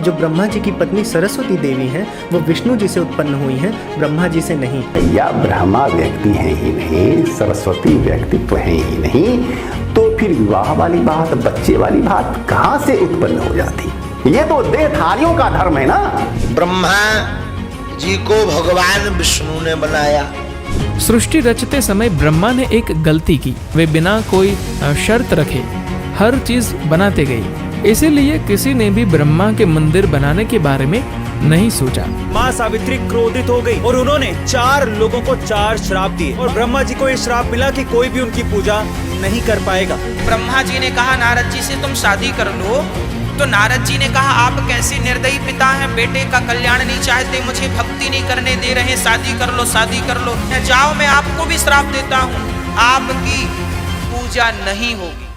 कि जो ब्रह्मा जी की पत्नी सरस्वती देवी हैं वो विष्णु जी से उत्पन्न हुई हैं, ब्रह्मा जी से नहीं। या ब्रह्मा व्यक्ति है ही नहीं, सरस्वती व्यक्तित्व है ही नहीं, तो फिर विवाह वाली बात, बच्चे वाली बात कहाँ से उत्पन्न हो जाती? ये तो देहधारियों का धर्म है ना। ब्रह्मा जी को भगवान विष्णु ने बनाया। सृष्टि रचते समय ब्रह्मा ने एक गलती की, वे बिना कोई शर्त रखे हर चीज बनाते गए। इसीलिए किसी ने भी ब्रह्मा के मंदिर बनाने के बारे में नहीं सोचा। माँ सावित्री क्रोधित हो गई और उन्होंने 4 लोगों को 4 श्राप दिए और ब्रह्मा जी को ये श्राप मिला कि कोई भी उनकी पूजा नहीं कर पाएगा। ब्रह्मा जी ने कहा नारद जी से तुम शादी कर लो, तो नारद जी ने कहा आप कैसे निर्दयी पिता हैं, बेटे का कल्याण नहीं चाहते, मुझे भक्ति नहीं करने दे रहे, शादी कर लो, शादी कर लो। जाओ मैं आपको भी श्राप देता हूँ, आपकी पूजा नहीं होगी।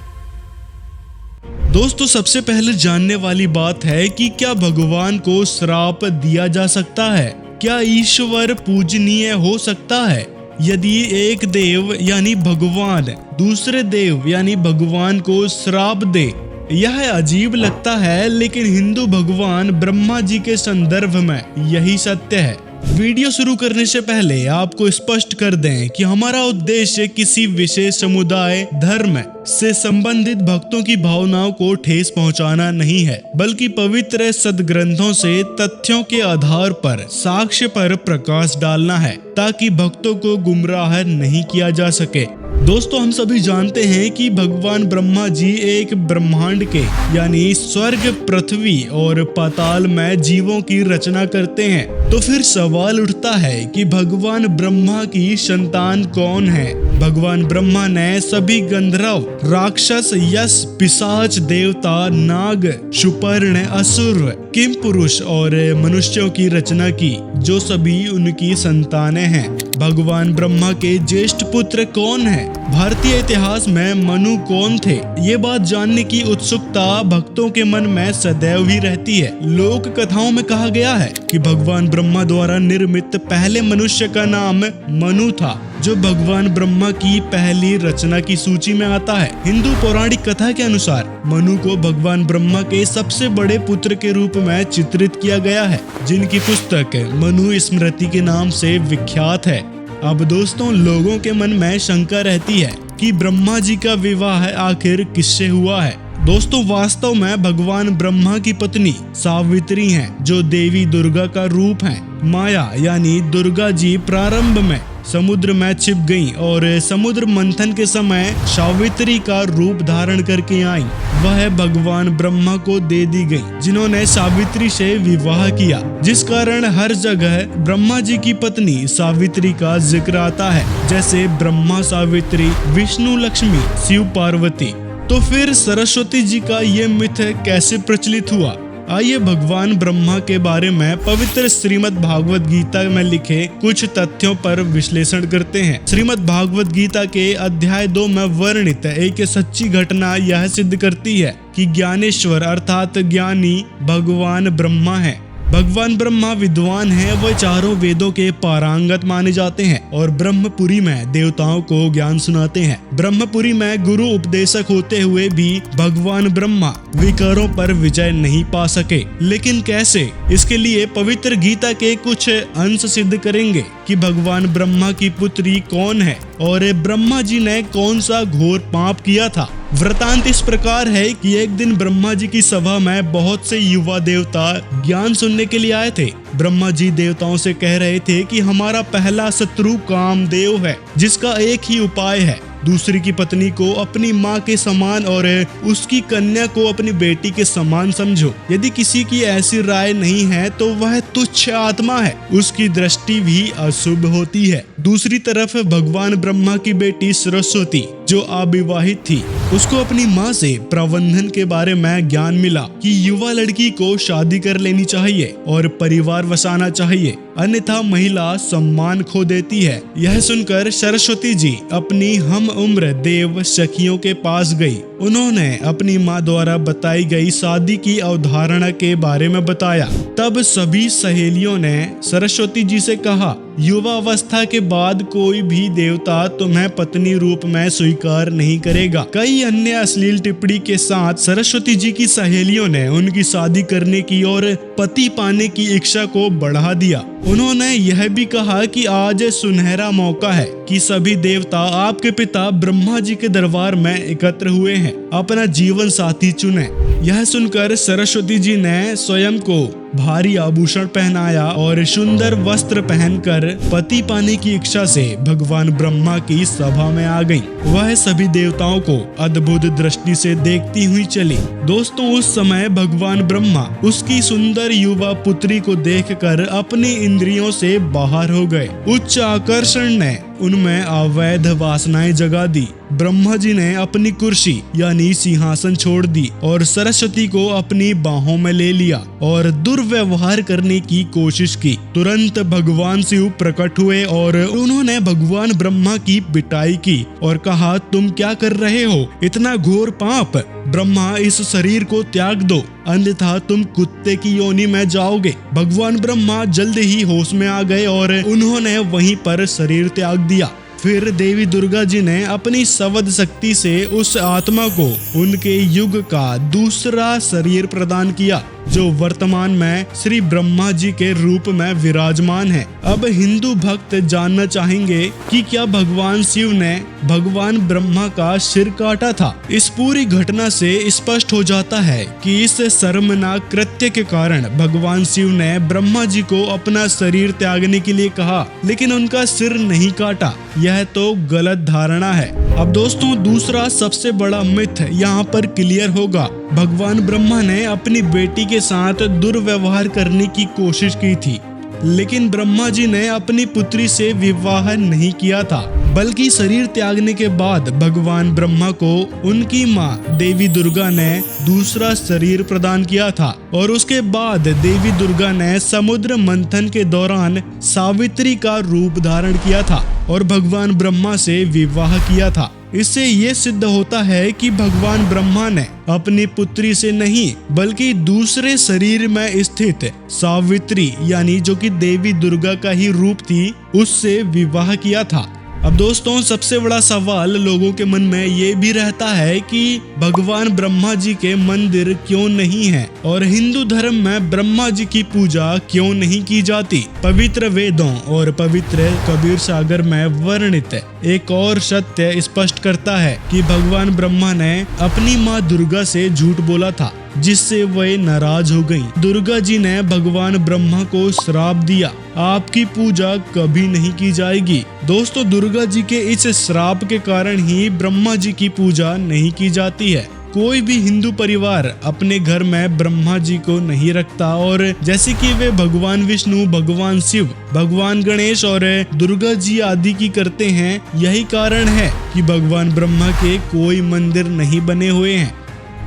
दोस्तों, सबसे पहले जानने वाली बात है कि क्या भगवान को श्राप दिया जा सकता है? क्या ईश्वर पूजनीय हो सकता है? यदि एक देव यानी भगवान दूसरे देव यानी भगवान को श्राप दे, यह अजीब लगता है, लेकिन हिंदू भगवान ब्रह्मा जी के संदर्भ में यही सत्य है। वीडियो शुरू करने से पहले आपको स्पष्ट कर दें कि हमारा उद्देश्य किसी विशेष समुदाय, धर्म से संबंधित भक्तों की भावनाओं को ठेस पहुंचाना नहीं है, बल्कि पवित्र सदग्रंथों से तथ्यों के आधार पर साक्ष्य पर प्रकाश डालना है, ताकि भक्तों को गुमराह नहीं किया जा सके। दोस्तों, हम सभी जानते हैं कि भगवान ब्रह्मा जी एक ब्रह्मांड के यानी स्वर्ग, पृथ्वी और पाताल में जीवों की रचना करते हैं। तो फिर सवाल उठता है कि भगवान ब्रह्मा की संतान कौन है? भगवान ब्रह्मा ने सभी गंधर्व, राक्षस, यश, पिशाच, देवता, नाग, सुपर्ण, असुर, किम पुरुष और मनुष्यों की रचना की, जो सभी उनकी संतानें हैं। भगवान ब्रह्मा के ज्येष्ठ पुत्र कौन है? भारतीय इतिहास में मनु कौन थे? ये बात जानने की उत्सुकता भक्तों के मन में सदैव ही रहती है। लोक कथाओं में कहा गया है कि भगवान ब्रह्मा द्वारा निर्मित पहले मनुष्य का नाम मनु था, जो भगवान ब्रह्मा की पहली रचना की सूची में आता है। हिंदू पौराणिक कथा के अनुसार मनु को भगवान ब्रह्मा के सबसे बड़े पुत्र के रूप में चित्रित किया गया है, जिनकी पुस्तक मनु स्मृति के नाम से विख्यात है। अब दोस्तों, लोगों के मन में शंका रहती है कि ब्रह्मा जी का विवाह आखिर किससे हुआ है? दोस्तों, वास्तव में भगवान ब्रह्मा की पत्नी सावित्री हैं, जो देवी दुर्गा का रूप हैं। माया यानी दुर्गा जी प्रारंभ में समुद्र में छिप गईं और समुद्र मंथन के समय सावित्री का रूप धारण करके आईं। वह भगवान ब्रह्मा को दे दी गई, जिन्होंने सावित्री से विवाह किया, जिस कारण हर जगह ब्रह्मा जी की पत्नी सावित्री का जिक्र आता है, जैसे ब्रह्मा सावित्री, विष्णु लक्ष्मी, शिव पार्वती। तो फिर सरस्वती जी का ये मिथ कैसे प्रचलित हुआ? आइए भगवान ब्रह्मा के बारे में पवित्र श्रीमद् भागवत गीता में लिखे कुछ तथ्यों पर विश्लेषण करते हैं। श्रीमद् भागवत गीता के अध्याय 2 में वर्णित एक सच्ची घटना यह सिद्ध करती है कि ज्ञानेश्वर अर्थात ज्ञानी भगवान ब्रह्मा है। भगवान ब्रह्मा विद्वान हैं, वह चारों वेदों के पारंगत माने जाते हैं और ब्रह्मपुरी में देवताओं को ज्ञान सुनाते हैं। ब्रह्मपुरी में गुरु उपदेशक होते हुए भी भगवान ब्रह्मा विकारों पर विजय नहीं पा सके। लेकिन कैसे? इसके लिए पवित्र गीता के कुछ अंश सिद्ध करेंगे कि भगवान ब्रह्मा की पुत्री कौन है और ब्रह्मा जी ने कौन सा घोर पाप किया था। वृतांत इस प्रकार है कि एक दिन ब्रह्मा जी की सभा में बहुत से युवा देवता ज्ञान सुनने के लिए आए थे। ब्रह्मा जी देवताओं से कह रहे थे कि हमारा पहला शत्रु कामदेव है, जिसका एक ही उपाय है, दूसरी की पत्नी को अपनी माँ के समान और उसकी कन्या को अपनी बेटी के समान समझो। यदि किसी की ऐसी राय नहीं है तो वह तुच्छ आत्मा है, उसकी दृष्टि भी अशुभ होती है। दूसरी तरफ भगवान ब्रह्मा की बेटी सरस्वती, जो अविवाहित थी, उसको अपनी माँ से प्रबंधन के बारे में ज्ञान मिला कि युवा लड़की को शादी कर लेनी चाहिए और परिवार बसाना चाहिए, अन्यथा महिला सम्मान खो देती है। यह सुनकर सरस्वती जी अपनी हम उम्र देव सखियों के पास गई उन्होंने अपनी माँ द्वारा बताई गई शादी की अवधारणा के बारे में बताया। तब सभी सहेलियों ने सरस्वती जी से कहा, युवावस्था के बाद कोई भी देवता तुम्हें पत्नी रूप में स्वीकार नहीं करेगा। कई अन्य अश्लील टिप्पणी के साथ सरस्वती जी की सहेलियों ने उनकी शादी करने की और पति पाने की इच्छा को बढ़ा दिया। उन्होंने यह भी कहा कि आज सुनहरा मौका है कि सभी देवता आपके पिता ब्रह्मा जी के दरबार में एकत्र हुए हैं, अपना जीवन साथी चुने। यह सुनकर सरस्वती जी ने स्वयं को भारी आभूषण पहनाया और सुंदर वस्त्र पहनकर पति पाने की इच्छा से भगवान ब्रह्मा की सभा में आ गईं। वह सभी देवताओं को अद्भुत दृष्टि से देखती हुई चली। दोस्तों, उस समय भगवान ब्रह्मा उसकी सुंदर युवा पुत्री को देखकर अपनी इंद्रियों से बाहर हो गए। उच्च आकर्षण ने उनमें अवैध वासनाएं जगा दी। ब्रह्मा जी ने अपनी कुर्सी यानी सिंहासन छोड़ दी और सरस्वती को अपनी बाहों में ले लिया और दुर्व्यवहार करने की कोशिश की। तुरंत भगवान शिव प्रकट हुए और उन्होंने भगवान ब्रह्मा की पिटाई की और कहा, तुम क्या कर रहे हो? इतना घोर पाप! ब्रह्मा, इस शरीर को त्याग दो, अन्यथा तुम कुत्ते की योनि में जाओगे। भगवान ब्रह्मा जल्द ही होश में आ गए और उन्होंने वहीं पर शरीर त्याग दिया। फिर देवी दुर्गा जी ने अपनी शब्द शक्ति से उस आत्मा को उनके युग का दूसरा शरीर प्रदान किया, जो वर्तमान में श्री ब्रह्मा जी के रूप में विराजमान है। अब हिंदू भक्त जानना चाहेंगे कि क्या भगवान शिव ने भगवान ब्रह्मा का सिर काटा था? इस पूरी घटना से स्पष्ट हो जाता है कि इस शर्मनाक कृत्य के कारण भगवान शिव ने ब्रह्मा जी को अपना शरीर त्यागने के लिए कहा, लेकिन उनका सिर नहीं काटा। यह तो गलत धारणा है। अब दोस्तों, दूसरा सबसे बड़ा मिथ यहाँ पर क्लियर होगा। भगवान ब्रह्मा ने अपनी बेटी के साथ दुर्व्यवहार करने की कोशिश की थी, लेकिन ब्रह्मा जी ने अपनी पुत्री से विवाह नहीं किया था, बल्कि शरीर त्यागने के बाद भगवान ब्रह्मा को उनकी माँ देवी दुर्गा ने दूसरा शरीर प्रदान किया था और उसके बाद देवी दुर्गा ने समुद्र मंथन के दौरान सावित्री का रूप धारण किया था और भगवान ब्रह्मा से विवाह किया था। इससे ये सिद्ध होता है कि भगवान ब्रह्मा ने अपनी पुत्री से नहीं बल्कि दूसरे शरीर में स्थित सावित्री यानी जो कि देवी दुर्गा का ही रूप थी, उससे विवाह किया था। अब दोस्तों, सबसे बड़ा सवाल लोगों के मन में ये भी रहता है कि भगवान ब्रह्मा जी के मंदिर क्यों नहीं है और हिंदू धर्म में ब्रह्मा जी की पूजा क्यों नहीं की जाती। पवित्र वेदों और पवित्र कबीर सागर में वर्णित एक और सत्य स्पष्ट करता है कि भगवान ब्रह्मा ने अपनी माँ दुर्गा से झूठ बोला था, जिससे वे नाराज हो गईं। दुर्गा जी ने भगवान ब्रह्मा को श्राप दिया, आपकी पूजा कभी नहीं की जाएगी। दोस्तों, दुर्गा जी के इस श्राप के कारण ही ब्रह्मा जी की पूजा नहीं की जाती है। कोई भी हिंदू परिवार अपने घर में ब्रह्मा जी को नहीं रखता और जैसे कि वे भगवान विष्णु, भगवान शिव, भगवान गणेश और दुर्गा जी आदि की करते हैं, यही कारण है कि भगवान ब्रह्मा के कोई मंदिर नहीं बने हुए हैं।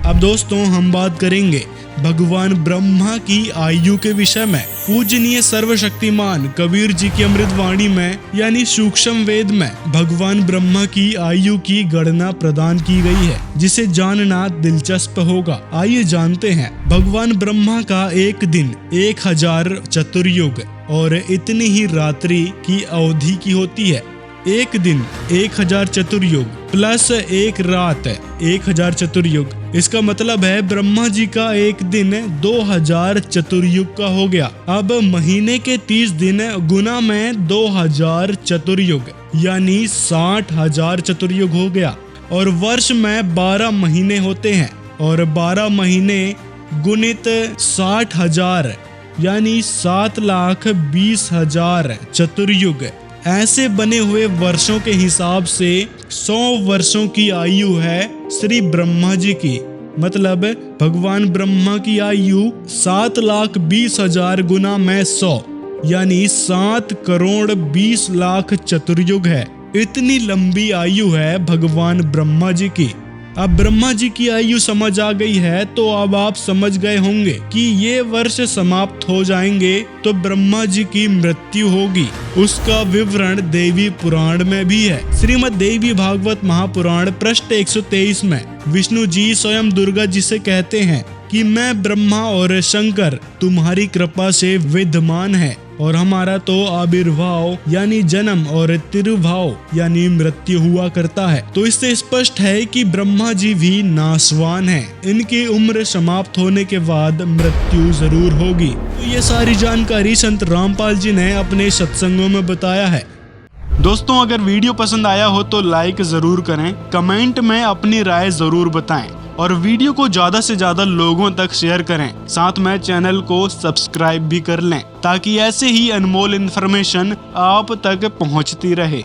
अब दोस्तों, हम बात करेंगे भगवान ब्रह्मा की आयु के विषय में। पूजनीय सर्वशक्तिमान कबीर जी की अमृत वाणी में यानी सूक्ष्म वेद में भगवान ब्रह्मा की आयु की गणना प्रदान की गई है, जिसे जानना दिलचस्प होगा। आइए जानते हैं। भगवान ब्रह्मा का एक दिन 1000 चतुर्युग और इतनी ही रात्रि की अवधि की होती है। एक दिन 1000 चतुर्युग प्लस एक रात 1000 चतुर्युग, इसका मतलब है ब्रह्मा जी का एक दिन 2000 चतुर्युग का हो गया। अब महीने के 30 दिन गुना में 2000 चतुर्युग यानी 60,000 चतुर्युग हो गया। और वर्ष में 12 महीने होते हैं और 12 महीने गुणित 60,000 यानी 7,20,000 चतुर्युग। ऐसे बने हुए वर्षों के हिसाब से 100 वर्षों की आयु है श्री ब्रह्मा जी की। मतलब भगवान ब्रह्मा की आयु 7,20,000 गुना में 100 यानी 7,20,00,000 चतुर्युग है। इतनी लंबी आयु है भगवान ब्रह्मा जी की। अब ब्रह्मा जी की आयु समझ आ गई है तो अब आप समझ गए होंगे कि ये वर्ष समाप्त हो जाएंगे तो ब्रह्मा जी की मृत्यु होगी। उसका विवरण देवी पुराण में भी है। श्रीमद् देवी भागवत महापुराण पृष्ठ 123 में विष्णु जी स्वयं दुर्गा जी से कहते हैं कि मैं ब्रह्मा और शंकर तुम्हारी कृपा से विद्यमान है और हमारा तो आविर्भाव यानी जन्म और तिरुभाव यानी मृत्यु हुआ करता है। तो इससे स्पष्ट है कि ब्रह्मा जी भी नासवान हैं। इनकी उम्र समाप्त होने के बाद मृत्यु जरूर होगी। तो ये सारी जानकारी संत रामपाल जी ने अपने सत्संगों में बताया है। दोस्तों, अगर वीडियो पसंद आया हो तो लाइक जरूर करें, कमेंट में अपनी राय जरूर बताएं और वीडियो को ज्यादा से ज्यादा लोगों तक शेयर करें। साथ में चैनल को सब्सक्राइब भी कर लें ताकि ऐसे ही अनमोल इन्फॉर्मेशन आप तक पहुंचती रहे।